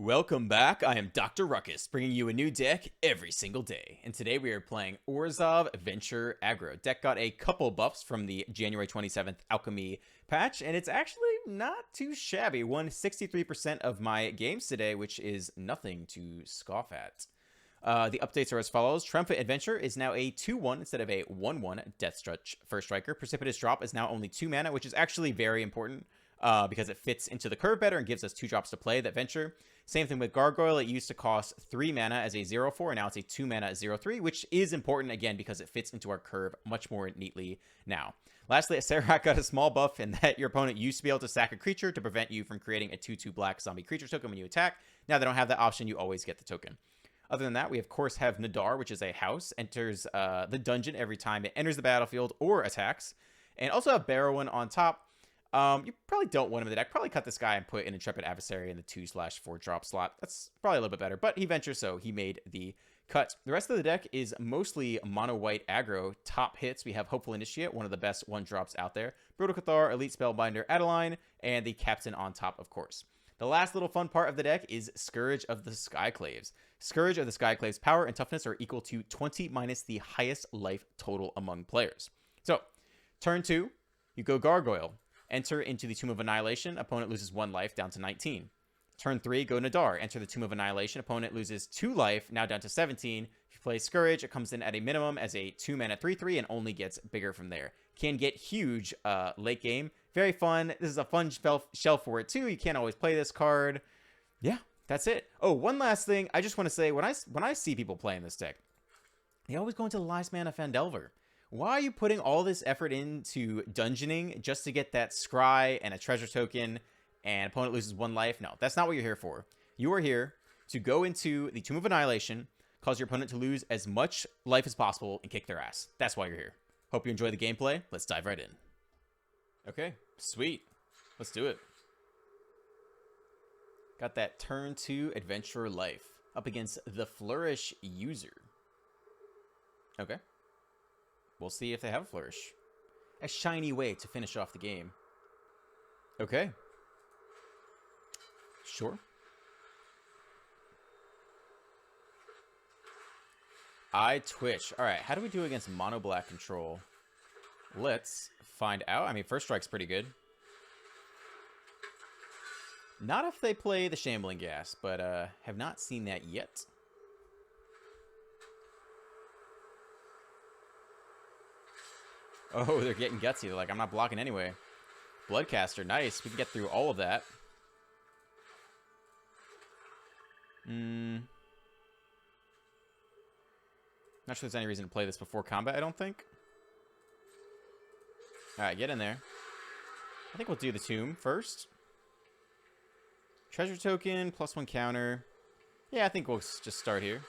Welcome back, I am Dr. Ruckus, bringing you a new deck every single day. And today we are playing Orzhov Venture Aggro. Deck got a couple buffs from the January 27th Alchemy patch, and it's actually not too shabby. Won 63% of my games today, which is nothing to scoff at. The updates are as follows. Triumphant Adventure is now a 2-1 instead of a 1-1 Death Stretch First Striker. Precipitous Drop is now only 2 mana, which is actually very important because it fits into the curve better and gives us 2 drops to play that Venture. Same thing with Gargoyle. It used to cost 3 mana as a 0-4, and now it's a 2 mana 0-3, which is important, again, because it fits into our curve much more neatly now. Lastly, Serac got a small buff in that your opponent used to be able to sack a creature to prevent you from creating a 2-2 black zombie creature token when you attack. Now they don't have that option. You always get the token. Other than that, we of course have Nadar, which is a house, enters the dungeon every time it enters the battlefield or attacks, and also have Barrowin on top. You probably don't want him in the deck. Probably cut this guy and put an Intrepid Adversary in the 2/4 drop slot. That's probably a little bit better, but he ventures, so he made the cut. The rest of the deck is mostly mono-white aggro. Top hits, we have Hopeful Initiate, one of the best 1-drops out there, Brutal Cathar, Elite Spellbinder, Adeline, and the Captain on top, of course. The last little fun part of the deck is Scourge of the Skyclaves. Scourge of the Skyclaves' power and toughness are equal to 20 minus the highest life total among players. So, turn 2, you go Gargoyle. Enter into the Tomb of Annihilation. Opponent loses 1 life, down to 19. Turn 3, go Nadar. Enter the Tomb of Annihilation. Opponent loses 2 life, now down to 17. If you play Scourge, it comes in at a minimum as a 2 mana 3/3 and only gets bigger from there. Can get huge late game. Very fun. This is a fun shelf for it too. You can't always play this card. Yeah, that's it. Oh, one last thing. I just want to say, when I see people playing this deck, they always go into the last mana Fandelver. Why are you putting all this effort into dungeoning just to get that scry and a treasure token and opponent loses 1 life? No, that's not what you're here for. You are here to go into the Tomb of Annihilation, cause your opponent to lose as much life as possible, and kick their ass. That's why you're here. Hope you enjoy the gameplay. Let's dive right in. Okay, sweet. Let's do it. Got that turn 2 Adventurer life up against the Flourish user. Okay. We'll see if they have a Flourish. A shiny way to finish off the game. Okay. Sure. I Twitch. Alright, how do we do against Mono Black control? Let's find out. I mean, First Strike's pretty good. Not if they play the Shambling Gas, but have not seen that yet. Oh, they're getting gutsy. They're like, I'm not blocking anyway. Bloodcaster, nice. We can get through all of that. Not sure there's any reason to play this before combat, I don't think. Alright, get in there. I think we'll do the Tomb first. Treasure token, +1 counter. Yeah, I think we'll just start here.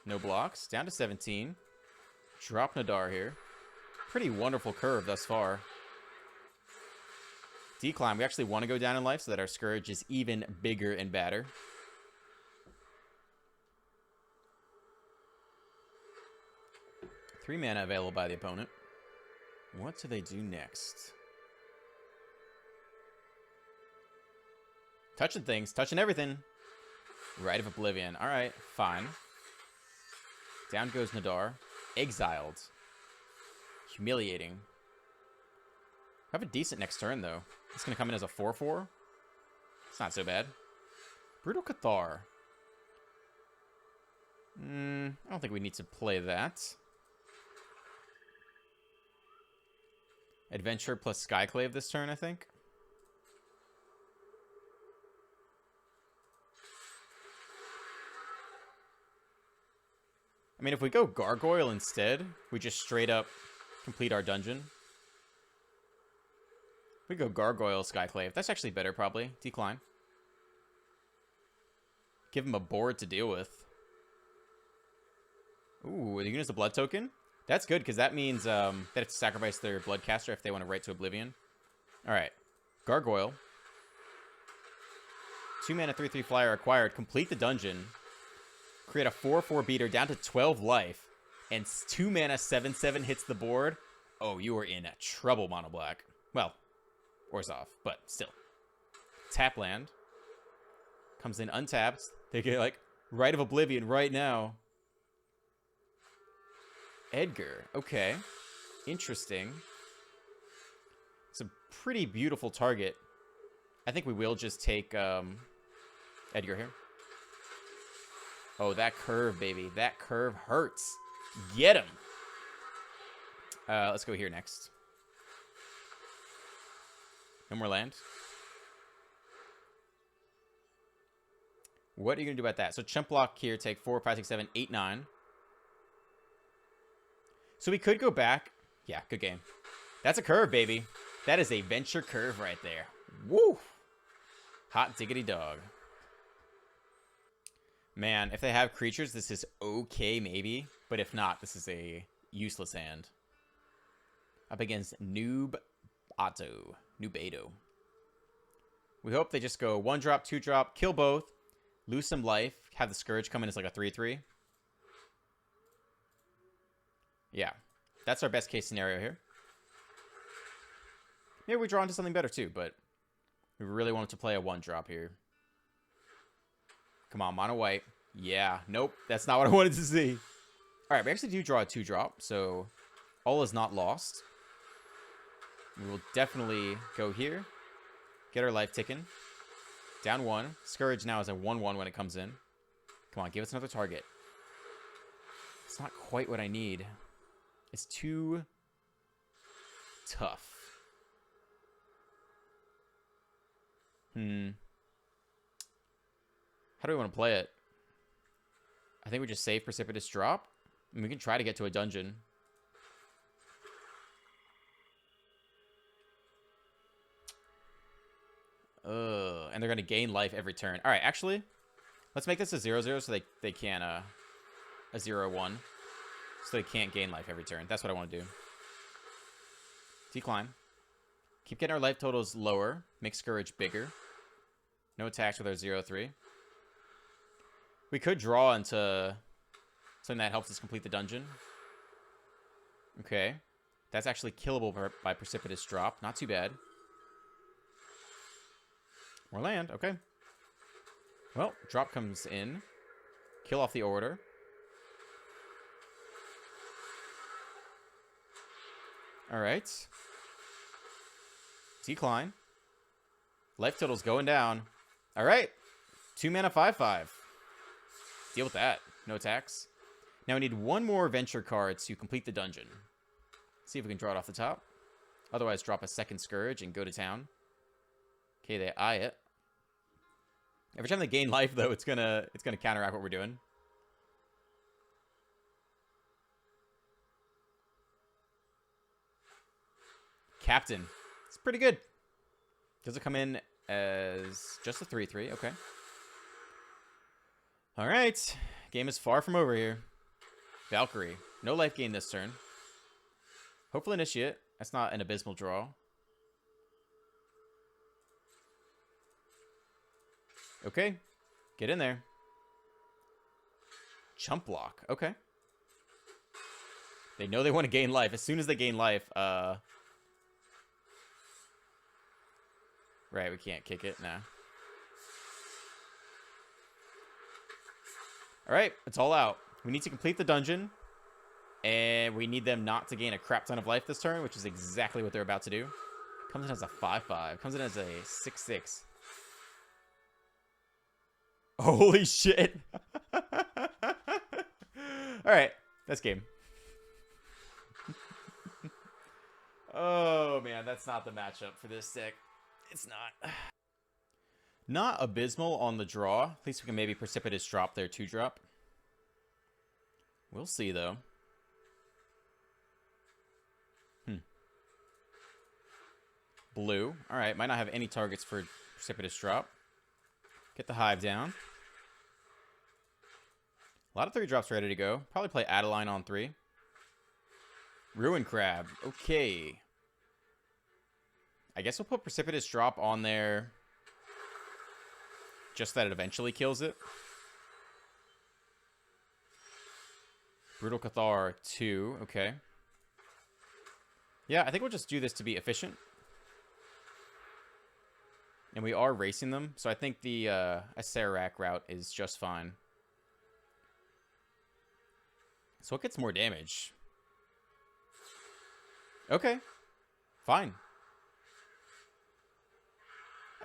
No blocks. Down to 17. Drop Nadar here. Pretty wonderful curve thus far. Decline. We actually want to go down in life so that our Scourge is even bigger and badder. Three mana available by the opponent. What do they do next? Touching things. Touching everything. Rite of Oblivion. Alright, fine. Down goes Nadar. Exiled. Humiliating. Have a decent next turn, though. It's going to come in as a 4/4. It's not so bad. Brutal Cathar. I don't think we need to play that. Adventure plus Skyclave this turn, I think. I mean, if we go Gargoyle instead, we just straight up complete our dungeon. We go Gargoyle, Skyclave. That's actually better, probably. Decline. Give him a board to deal with. Ooh, are they gonna use the blood token? That's good, because that means they have to sacrifice their Bloodcaster if they want to Rite to Oblivion. Alright. Gargoyle. 2 mana, 3/3 flyer acquired. Complete the dungeon. Create a 4/4 beater down to 12 life. And 2 mana, 7/7 hits the board. Oh, you are in trouble, Mono Black. Well, Orzhov, but still. tap land. Comes in untapped. They get, like, Rite of Oblivion right now. Edgar. Okay. Interesting. It's a pretty beautiful target. I think we will just take Edgar here. Oh, that curve, baby. That curve hurts. Get him. Let's go here next. No more land. What are you going to do about that? So chump block here, take 4, 5, 6, 7, 8, 9. So we could go back. Yeah, good game. That's a curve, baby. That is a venture curve right there. Woo! Hot diggity dog. Man, if they have creatures, this is okay, maybe. But if not, this is a useless hand. Up against Noob Otto. Noob-Ato. We hope they just go 1-drop, 2-drop, kill both, lose some life, have the Scourge come in as like a 3/3. Yeah, that's our best case scenario here. Maybe we draw into something better too, but we really wanted to play a 1-drop here. Come on, mono white. Yeah, nope, that's not what I wanted to see. All right, we actually do draw a 2-drop, so all is not lost. We will definitely go here, get our life ticking. Down 1. Scourge now is a 1/1 when it comes in. Come on, give us another target. It's not quite what I need. It's too tough. How do we want to play it? I think we just save Precipitous Drop. I mean, we can try to get to a dungeon. And they're going to gain life every turn. All right, actually, let's make this a 0/0 so they can, a 0/1. So they can't gain life every turn. That's what I want to do. Decline. Keep getting our life totals lower. Make Scourge bigger. No attacks with our 0/3. We could draw into something that helps us complete the dungeon. Okay. That's actually killable by Precipitous Drop. Not too bad. More land. Okay. Well, drop comes in. Kill off the order. All right. Decline. Life total's going down. All right. 2 mana 5/5. Deal with that. No attacks. Now we need one more venture card to complete the dungeon. See if we can draw it off the top. Otherwise, drop a second Scourge and go to town. Okay, they eye it. Every time they gain life, though, it's gonna counteract what we're doing. Captain. It's pretty good. Does it come in as just a 3/3? Okay. All right. Game is far from over here. Valkyrie. No life gain this turn. Hopefully Initiate. That's not an abysmal draw. Okay. Get in there. Chump block. Okay. They know they want to gain life. As soon as they gain life, right, we can't kick it. Nah. Alright, it's all out. We need to complete the dungeon. And we need them not to gain a crap ton of life this turn, which is exactly what they're about to do. Comes in as a 5/5. Comes in as a 6/6. Holy shit. Alright, that's game. Oh, man, that's not the matchup for this deck. It's not. Not abysmal on the draw. At least we can maybe Precipitous Drop their 2-drop. We'll see, though. Blue. Alright, might not have any targets for Precipitous Drop. Get the Hive down. A lot of 3-drops ready to go. Probably play Adeline on 3. Ruin Crab. Okay. I guess we'll put Precipitous Drop on there. Just that it eventually kills it. Brutal Cathar 2. Okay. Yeah, I think we'll just do this to be efficient. And we are racing them, so I think the Acererak route is just fine. So what gets more damage? Okay. Fine.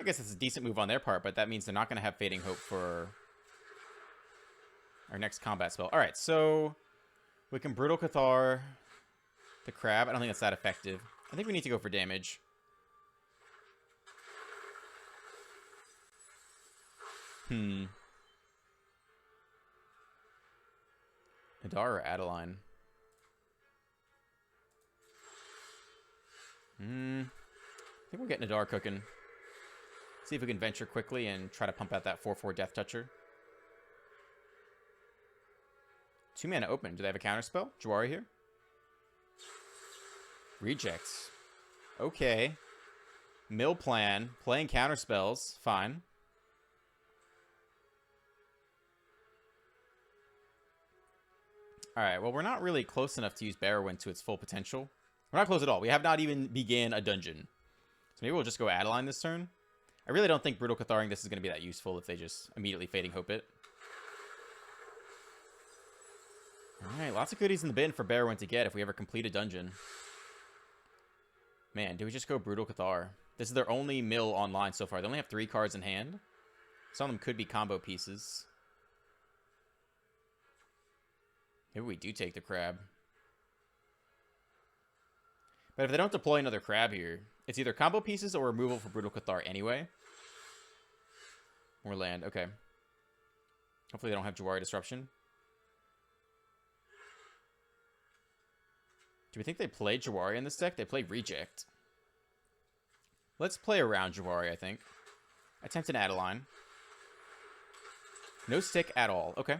I guess it's a decent move on their part, but that means they're not going to have Fading Hope for our next combat spell. Alright, so we can Brutal Cathar the crab. I don't think that's that effective. I think we need to go for damage. Nadar or Adeline? I think we'll get Nadar cooking. See if we can venture quickly and try to pump out that 4/4 Death Toucher. 2 mana open. Do they have a counterspell? Jawari here? Rejects. Okay. Mill plan. Playing counterspells. Fine. Alright, well, we're not really close enough to use Barrowwind to its full potential. We're not close at all. We have not even began a dungeon. So maybe we'll just go Adeline this turn. I really don't think Brutal Catharing this is going to be that useful if they just immediately Fading Hope it. Alright, lots of goodies in the bin for Barrowwind to get if we ever complete a dungeon. Man, do we just go Brutal Cathar? This is their only mill online so far. They only have 3 cards in hand. Some of them could be combo pieces. Maybe we do take the crab. But if they don't deploy another crab here, it's either combo pieces or removal for Brutal Cathar anyway. Or land. Okay. Hopefully they don't have Jawari Disruption. Do we think they play Jawari in this deck? They play Reject. Let's play around Jawari, I think. Attempt an Adeline. No stick at all. Okay.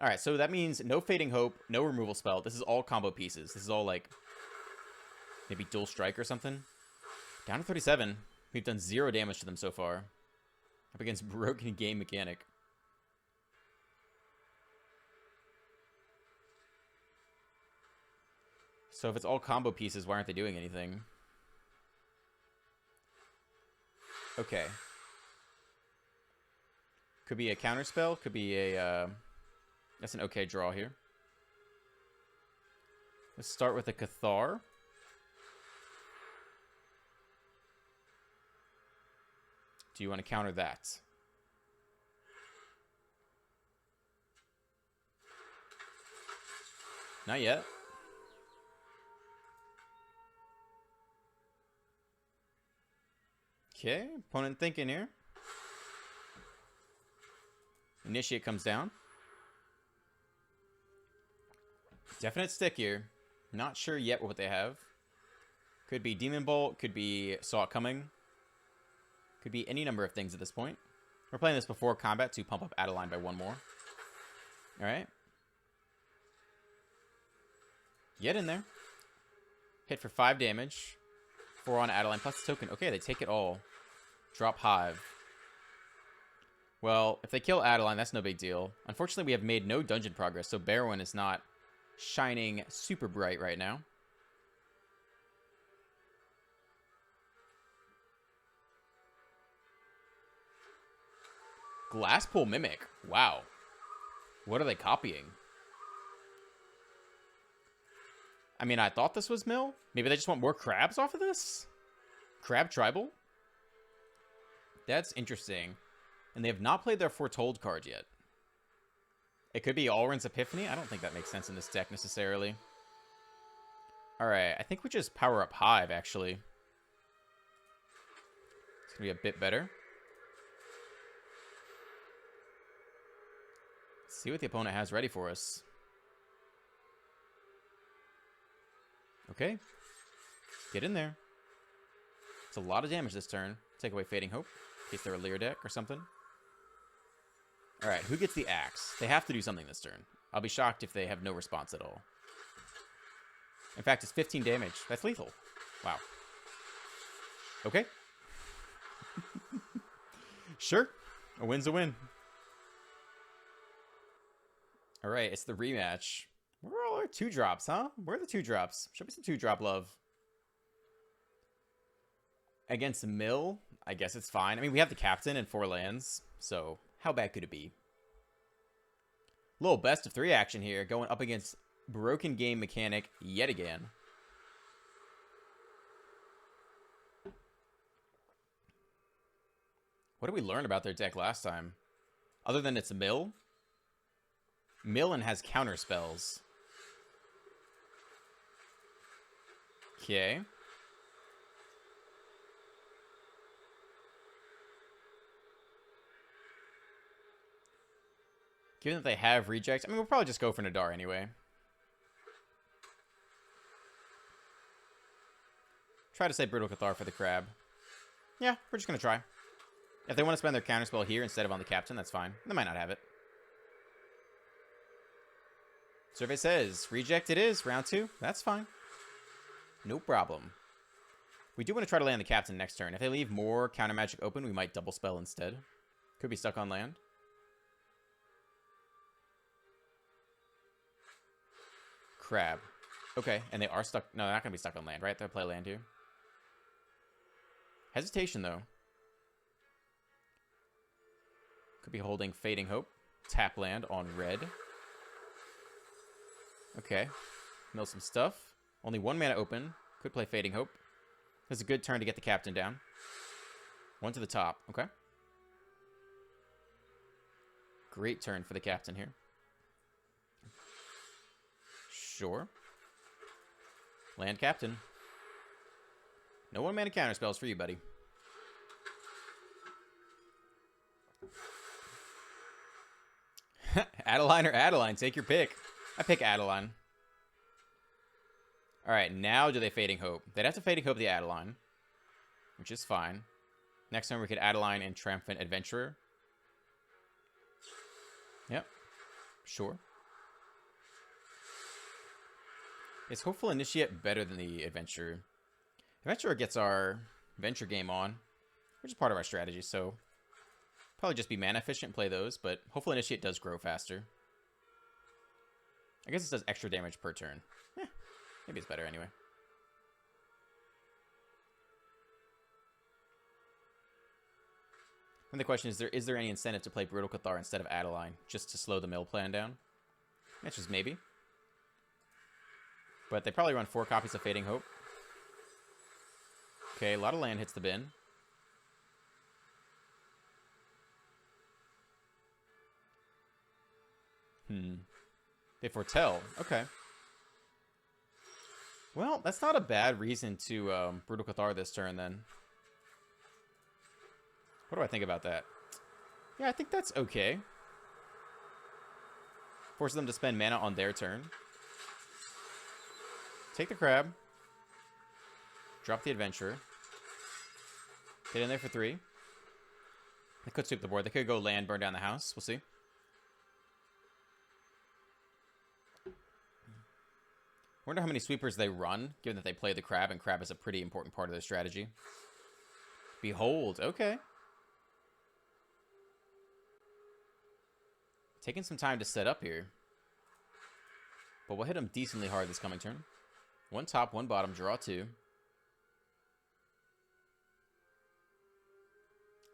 Alright, so that means no Fading Hope, no removal spell. This is all combo pieces. This is all like maybe Dual Strike or something. Down to 37. We've done 0 damage to them so far. Up against Broken Game Mechanic. So if it's all combo pieces, why aren't they doing anything? Okay. Could be a counterspell. Could be a... That's an okay draw here. Let's start with a Cathar. Do you want to counter that? Not yet. Okay, opponent thinking here. Initiate comes down. Definite stick here. Not sure yet what they have. Could be Demon Bolt. Could be Saw It Coming. Could be any number of things at this point. We're playing this before combat to pump up Adeline by 1 more. Alright. Get in there. Hit for 5 damage. 4 on Adeline plus the token. Okay, they take it all. Drop Hive. Well, if they kill Adeline, that's no big deal. Unfortunately, we have made no dungeon progress, so Barrowwind is not shining super bright right now. Glasspool Mimic. Wow. What are they copying? I mean, I thought this was mill. Maybe they just want more crabs off of this? Crab Tribal? That's interesting. And they have not played their Foretold card yet. It could be Alrund's Epiphany. I don't think that makes sense in this deck necessarily. Alright, I think we just power up Hive, actually. It's going to be a bit better. Let's see what the opponent has ready for us. Okay. Get in there. It's a lot of damage this turn. Take away Fading Hope, in case they're a Leer deck or something. Alright, who gets the axe? They have to do something this turn. I'll be shocked if they have no response at all. In fact, it's 15 damage. That's lethal. Wow. Okay. Sure. A win's a win. Alright, it's the rematch. Where are all our 2-drops, huh? Where are the 2-drops? Show me some 2-drop love. Against Mill, I guess it's fine. I mean, we have the captain and 4 lands, so how bad could it be? Little best of 3 action here, going up against Broken Game Mechanic yet again. What did we learn about their deck last time? Other than it's a mill? Mill and has counter spells. Okay. Given that they have rejects, I mean, we'll probably just go for Nadar anyway. Try to say Brutal Cathar for the crab. Yeah, we're just going to try. If they want to spend their counterspell here instead of on the captain, that's fine. They might not have it. Survey says, reject it is, round 2. That's fine. No problem. We do want to try to land the captain next turn. If they leave more counter magic open, we might double spell instead. Could be stuck on land. Crab. Okay, and they are stuck. No, they're not going to be stuck on land, right? They'll play land here. Hesitation, though. Could be holding Fading Hope. Tap land on red. Okay. Mill some stuff. Only 1 mana open. Could play Fading Hope. It's a good turn to get the captain down. 1 to the top. Okay. Great turn for the captain here. Sure. Land captain. No 1 mana counter spells for you, buddy. Adeline or Adeline? Take your pick. I pick Adeline. Alright, now do they Fading Hope? They'd have to Fading Hope the Adeline, which is fine. Next time we could Adeline and Triumphant Adventurer. Yep. Sure. Is Hopeful Initiate better than the Adventurer? Adventurer gets our Venture game on, which is part of our strategy, so probably just be mana efficient and play those, but Hopeful Initiate does grow faster. I guess it does extra damage per turn. Maybe it's better anyway. And the question is there any incentive to play Brutal Cathar instead of Adeline, just to slow the mill plan down? That's just maybe. But they probably run 4 copies of Fading Hope. Okay, a lot of land hits the bin. They foretell. Okay. Well, that's not a bad reason to Brutal Cathar this turn, then. What do I think about that? Yeah, I think that's okay. Forces them to spend mana on their turn. Take the crab. Drop the adventurer. Get in there for 3. They could sweep the board. They could go land, burn down the house. We'll see. I wonder how many sweepers they run, given that they play the crab, and crab is a pretty important part of their strategy. Behold. Okay. Taking some time to set up here. But we'll hit them decently hard this coming turn. 1 top, 1 bottom, draw 2.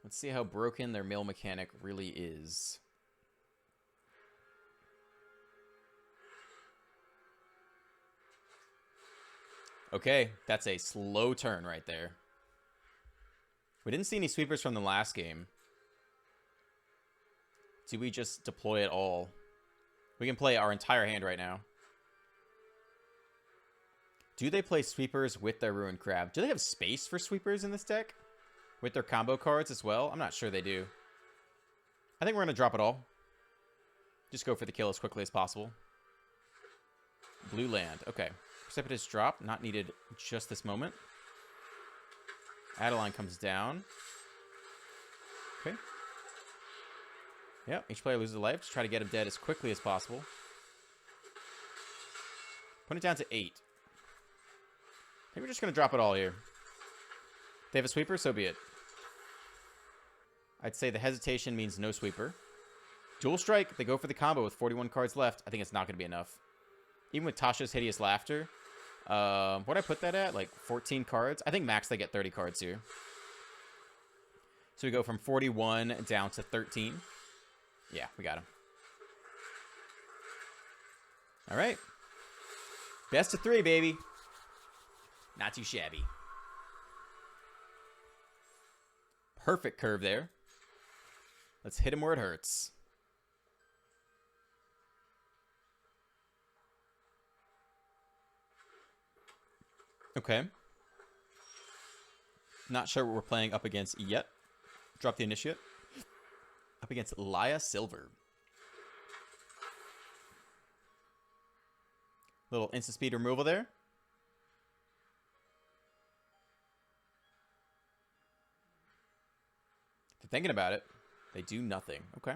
Let's see how broken their mill mechanic really is. Okay, that's a slow turn right there. We didn't see any sweepers from the last game. Do we just deploy it all? We can play our entire hand right now. Do they play sweepers with their Ruined Crab? Do they have space for sweepers in this deck? With their combo cards as well? I'm not sure they do. I think we're going to drop it all. Just go for the kill as quickly as possible. Blue land. Okay. Precipitous drop. Not needed just this moment. Adeline comes down. Okay. Yep. Each player loses a life. Just try to get him dead as quickly as possible. Put it down to 8. I think we're just going to drop it all here. If they have a sweeper, so be it. I'd say the hesitation means no sweeper. Dual strike. They go for the combo with 41 cards left. I think it's not going to be enough. Even with Tasha's Hideous Laughter, What'd I put that at? Like 14 cards? I think max they get 30 cards here. So we go from 41 down to 13. Yeah, we got him. All right. Best of 3, baby. Not too shabby. Perfect curve there. Let's hit him where it hurts. Okay. Not sure what we're playing up against yet. Drop the initiate. Up against Laya Silver. Little instant speed removal there. If you're thinking about it, they do nothing. Okay.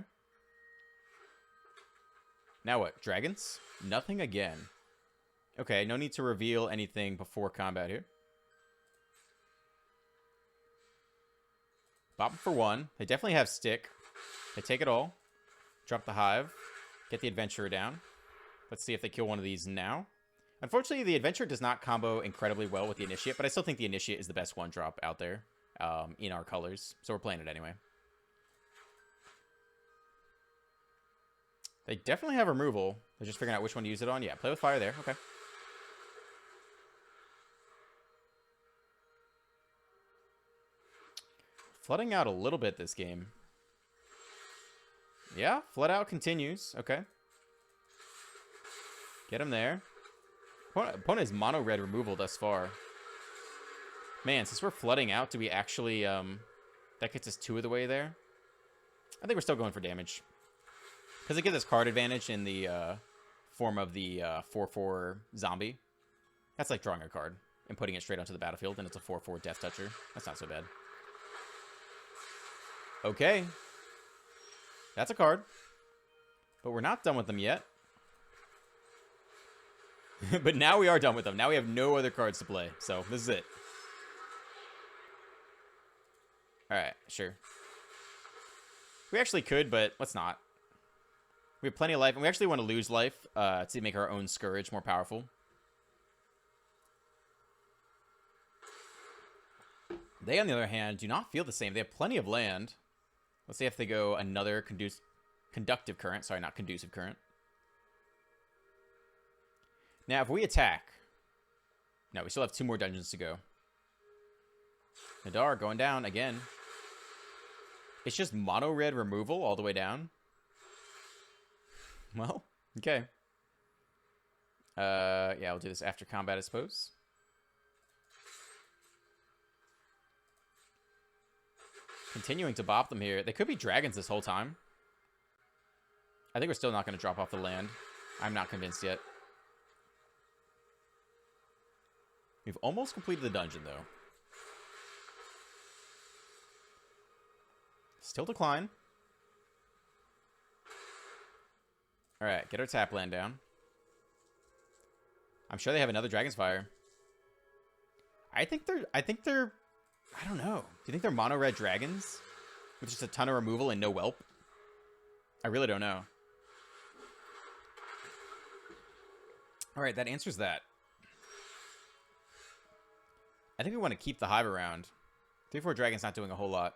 Now what? Dragons? Nothing again. Okay, no need to reveal anything before combat here. Bop for 1. They definitely have stick. They take it all. Drop the hive. Get the adventurer down. Let's see if they kill one of these now. Unfortunately, the adventurer does not combo incredibly well with the initiate, but I still think the initiate is the best one drop out there in our colors. So we're playing it anyway. They definitely have removal. They're just figuring out which one to use it on. Yeah, play with fire there. Okay. Flooding out a little bit this game. Yeah, flood out continues. Okay. Get him there. Opponent is mono red removal thus far. Man, since we're flooding out, do we actually that gets us 2 of the way there? I think we're still going for damage. Because it gives us card advantage in the form of the 4/4 zombie. That's like drawing a card and putting it straight onto the battlefield, and it's a 4/4 Death Toucher. That's not so bad. Okay. That's a card. But we're not done with them yet. But now we are done with them. Now we have no other cards to play. So this is it. Alright, sure. We actually could, but let's not. We have plenty of life, and we actually want to lose life to make our own Scourge more powerful. They, on the other hand, do not feel the same. They have plenty of land. Let's see if they go another conductive current. Sorry, not conducive current. Now, if we attack... No, we still have 2 more dungeons to go. Nadar going down again. It's just mono red removal all the way down. Well, okay. Yeah, we'll do this after combat, I suppose. Continuing to bop them here. They could be dragons this whole time. I think we're still not going to drop off the land. I'm not convinced yet. We've almost completed the dungeon, though. Still decline. Alright, get our tap land down. I'm sure they have another Dragon's Fire. I think they're... I don't know. Do you think they're mono red dragons? With just a ton of removal and no whelp? I really don't know. Alright, that answers that. I think we want to keep the hive around. 3/4 Dragon's not doing a whole lot.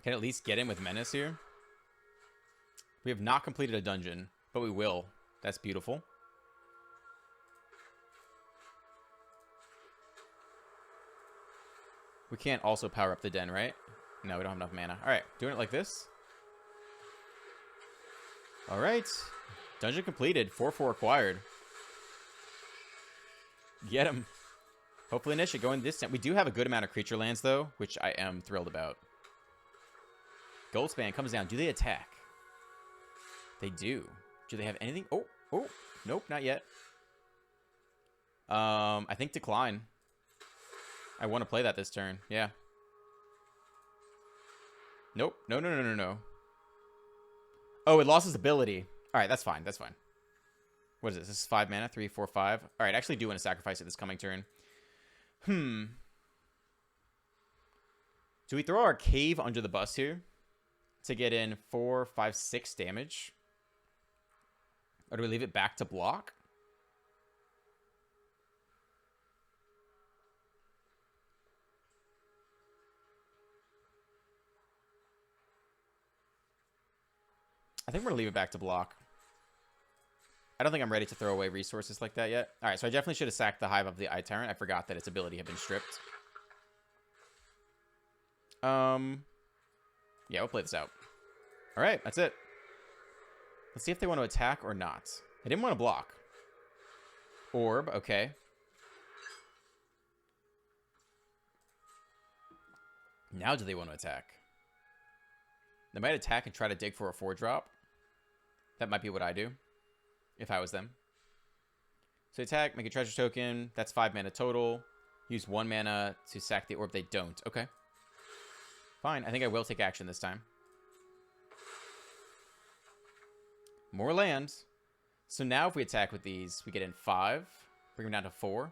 Can at least get in with Menace here. We have not completed a dungeon, but we will. That's beautiful. We can't also power up the den, right? No, we don't have enough mana. Alright, doing it like this. Alright. Dungeon completed. 4/4 acquired. Get him. Hopefully initiate going distant. We do have a good amount of creature lands, though, which I am thrilled about. Goldspan comes down. Do they attack? They do. Do they have anything? Oh, nope, not yet. I think decline. I want to play that this turn. Yeah. Nope. No. Oh, it lost its ability. All right, that's fine. That's fine. What is this? This is 5 mana. 3, 4, 5. All right, I actually do want to sacrifice it this coming turn. Do we throw our cave under the bus here to get in 4, 5, 6 damage? Or do we leave it back to block? I think we're going to leave it back to block. I don't think I'm ready to throw away resources like that yet. All right, so I definitely should have sacked the Hive of the Eye Tyrant. I forgot that its ability had been stripped. Yeah, we'll play this out. All right, that's it. Let's see if they want to attack or not. They didn't want to block. Orb, okay. Now do they want to attack? They might attack and try to dig for a 4-drop. That might be what I do, if I was them. So attack, make a treasure token. That's 5 mana total. Use 1 mana to sack the orb. They don't. Okay. Fine. I think I will take action this time. More land. So now if we attack with these, we get in 5. Bring them down to 4.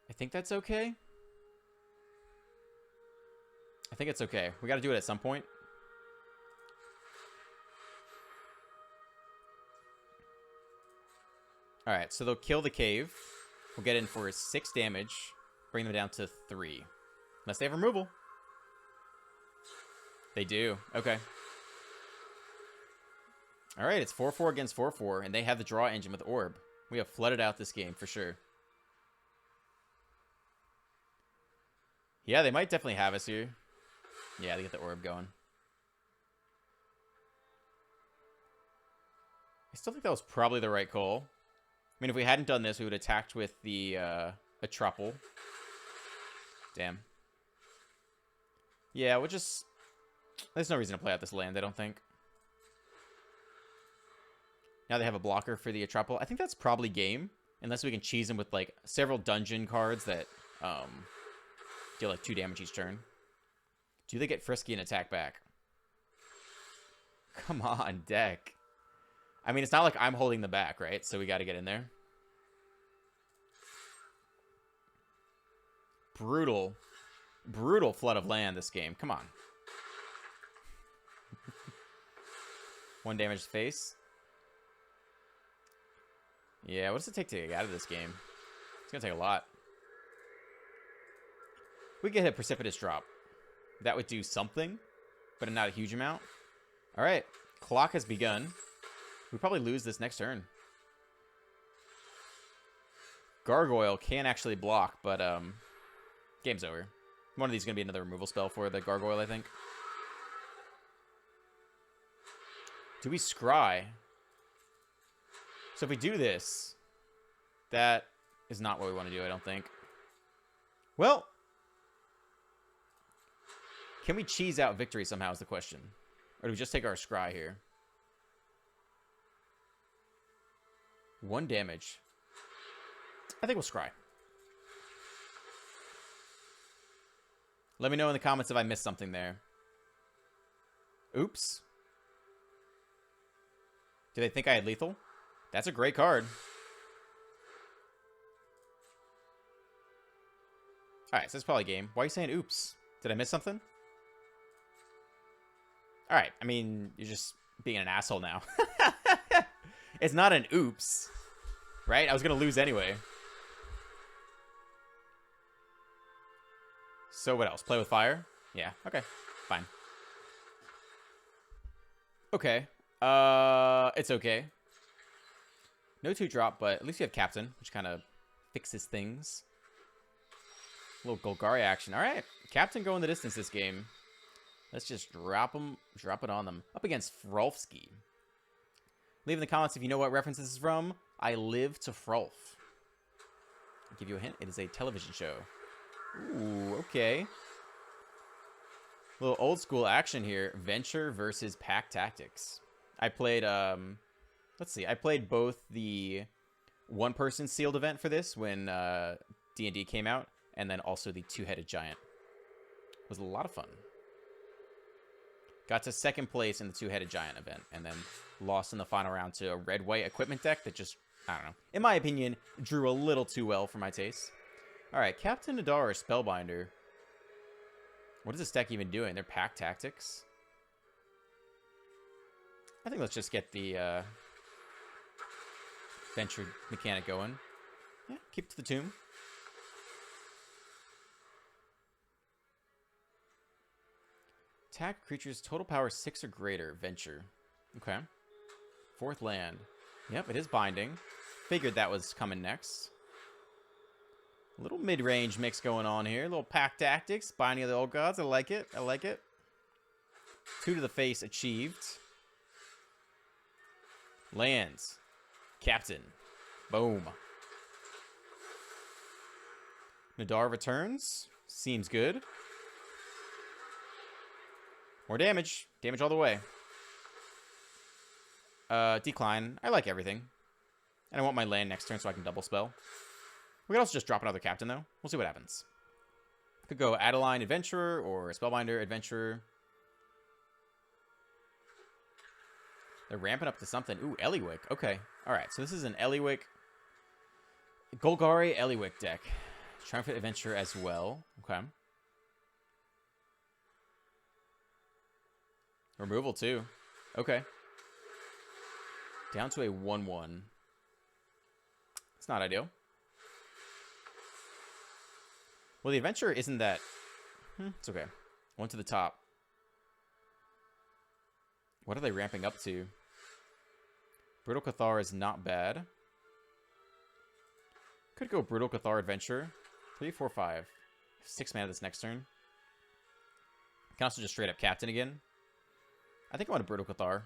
I think that's okay. I think it's okay. We got to do it at some point. All right, so they'll kill the cave. We'll get in for 6 damage. Bring them down to 3. Unless they have removal. They do. Okay. All right, it's 4-4 against 4-4, and they have the draw engine with Orb. We have flooded out this game for sure. Yeah, they might definitely have us here. Yeah, they get the Orb going. I still think that was probably the right call. I mean, if we hadn't done this, we would have attacked with the Atruple. Damn. Yeah, we'll just... There's no reason to play out this land, I don't think. Now they have a blocker for the Atruple. I think that's probably game. Unless we can cheese them with, like, several dungeon cards that deal, like, 2 damage each turn. Do they get frisky and attack back? Come on, deck. I mean, it's not like I'm holding the back, right? So we got to get in there. Brutal. Brutal flood of land this game. Come on. 1 damage face. Yeah, what does it take to get out of this game? It's going to take a lot. We get a precipitous drop. That would do something, but not a huge amount. All right. Clock has begun. We probably lose this next turn. Gargoyle can actually block, but game's over. One of these is going to be another removal spell for the Gargoyle, I think. Do we scry? So if we do this, that is not what we want to do, I don't think. Well, can we cheese out victory somehow is the question. Or do we just take our scry here? 1 damage. I think we'll scry. Let me know in the comments if I missed something there. Oops. Do they think I had lethal? That's a great card. Alright, so it's probably game. Why are you saying oops? Did I miss something? Alright, I mean, you're just being an asshole now. It's not an oops. Right? I was going to lose anyway. So what else? Play with fire? Yeah, okay. Fine. Okay. It's okay. No 2-drop, but at least you have Captain, which kind of fixes things. A little Golgari action. All right. Captain going the distance this game. Let's just drop it on them. Up against Frolfsky. Leave in the comments if you know what reference this is from. I Live to Frolf. I'll give you a hint. It is a television show. Ooh, okay. A little old school action here. Venture versus Pack Tactics. I played, let's see. I played both the one-person sealed event for this when D&D came out, and then also the two-headed giant. It was a lot of fun. Got to second place in the two-headed giant event, and then lost in the final round to a red-white equipment deck that just, I don't know, in my opinion, drew a little too well for my taste. All right, Captain Nadar, Spellbinder. What is this deck even doing? They're Pack Tactics. I think let's just get the venture mechanic going. Yeah, keep to the tomb. Attack creatures total power 6 or greater. Venture. Okay. 4th land. Yep, it is binding. Figured that was coming next. A little mid-range mix going on here. A little pack tactics. Binding of the old gods. I like it. I like it. 2 to the face achieved. Lands. Captain. Boom. Nadar returns. Seems good. More damage. Damage all the way. Decline. I like everything. And I want my land next turn so I can double spell. We could also just drop another captain, though. We'll see what happens. Could go Adeline Adventurer or Spellbinder Adventurer. They're ramping up to something. Ooh, Eliwick. Okay. Alright, so this is an Eliwick. Golgari Eliwick deck. Triumphant Adventure as well. Okay. Removal, too. Okay. Down to a 1/1. It's not ideal. Well, the Adventure isn't that... it's okay. 1 to the top. What are they ramping up to? Brutal Cathar is not bad. Could go Brutal Cathar Adventure. 3, 4, 5. 6 mana this next turn. Can also just straight up Captain again. I think I want a Brutal Cathar.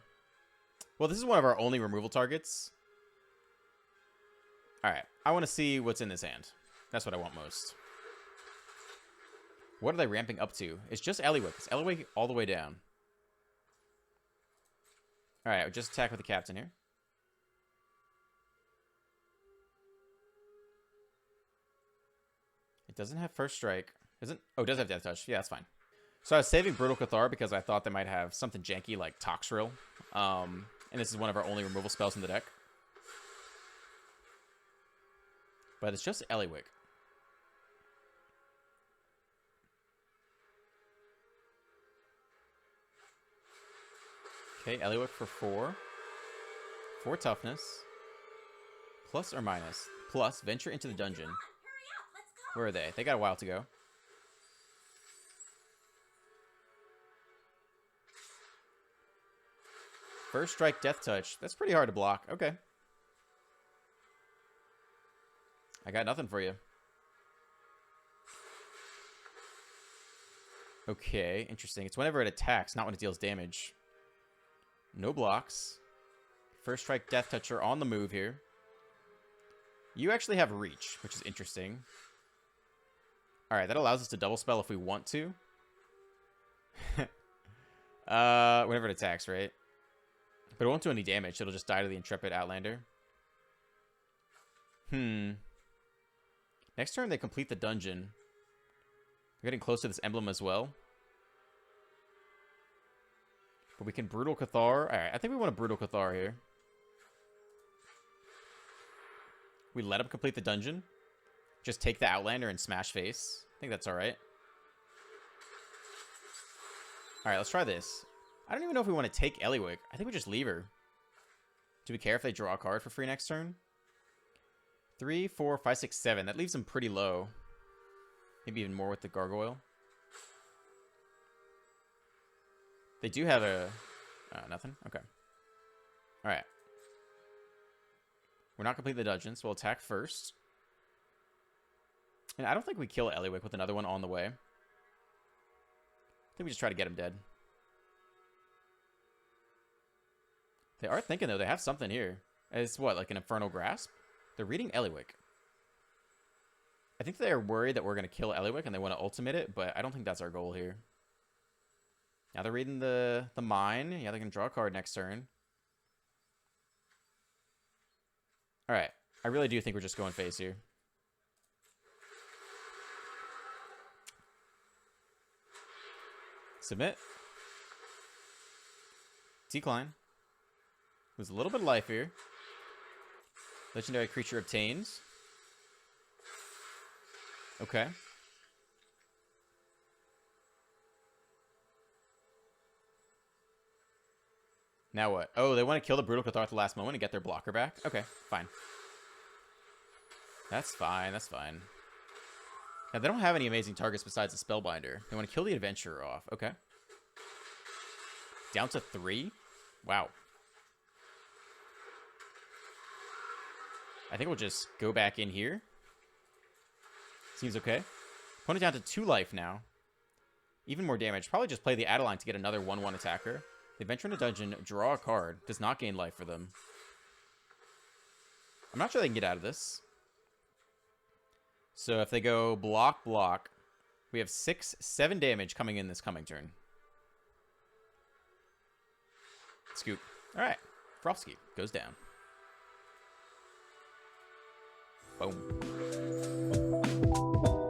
Well, this is one of our only removal targets. Alright. I want to see what's in this hand. That's what I want most. What are they ramping up to? It's just Eliwick. It's Eliwick all the way down. Alright, I'll just attack with the Captain here. It doesn't have first strike. Isn't? Oh, it does have Death Touch. Yeah, that's fine. So I was saving Brutal Cathar because I thought they might have something janky like Toxrill. And this is one of our only removal spells in the deck. But it's just Eliwick. Okay, Eliwick for 4. 4 toughness. Plus or minus? Plus, venture into the dungeon. Where are they? They got a while to go. First strike, Death Touch. That's pretty hard to block. Okay. I got nothing for you. Okay, interesting. It's whenever it attacks, not when it deals damage. No blocks. First strike, Death Toucher on the move here. You actually have reach, which is interesting. Alright, that allows us to double spell if we want to. Whenever it attacks, right? But it won't do any damage. It'll just die to the Intrepid Outlander. Next turn, they complete the dungeon. They're getting close to this emblem as well. But we can Brutal Cathar. Alright, I think we want a Brutal Cathar here. We let him complete the dungeon. Just take the Outlander and smash face. I think that's alright. Alright, let's try this. I don't even know if we want to take Eliwick. I think we just leave her. Do we care if they draw a card for free next turn? 3, 4, 5, 6, 7. That leaves them pretty low. Maybe even more with the Gargoyle. They do have a... nothing? Okay. Alright. We're not completing the dungeon, so we'll attack first. And I don't think we kill Eliwick with another one on the way. I think we just try to get him dead. They are thinking, though. They have something here. It's what, like an Infernal Grasp? They're reading Eliwick. I think they're worried that we're going to kill Eliwick and they want to ultimate it, but I don't think that's our goal here. Now they're reading the mine. Yeah, they can draw a card next turn. Alright. I really do think we're just going face here. Submit. Decline. Lose a little bit of life here. Legendary creature obtained. Okay. Now what? Oh, they want to kill the Brutal Cathar at the last moment and get their blocker back? Okay, fine. That's fine, that's fine. Now, they don't have any amazing targets besides the Spellbinder. They want to kill the Adventurer off. Okay. Down to 3? Wow. I think we'll just go back in here. Seems okay. Opponent down to 2 life now. Even more damage. Probably just play the Adeline to get another 1/1 attacker. They venture in a dungeon, draw a card. Does not gain life for them. I'm not sure they can get out of this. So if they go block, block, we have 7 damage coming in this coming turn. Scoop. All right. Frofsky goes down. Boom.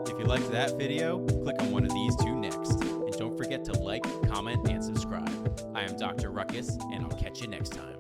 If you liked that video, click on one of these 2 next. And don't forget to like, comment, and subscribe. I am Dr. Ruckus, and I'll catch you next time.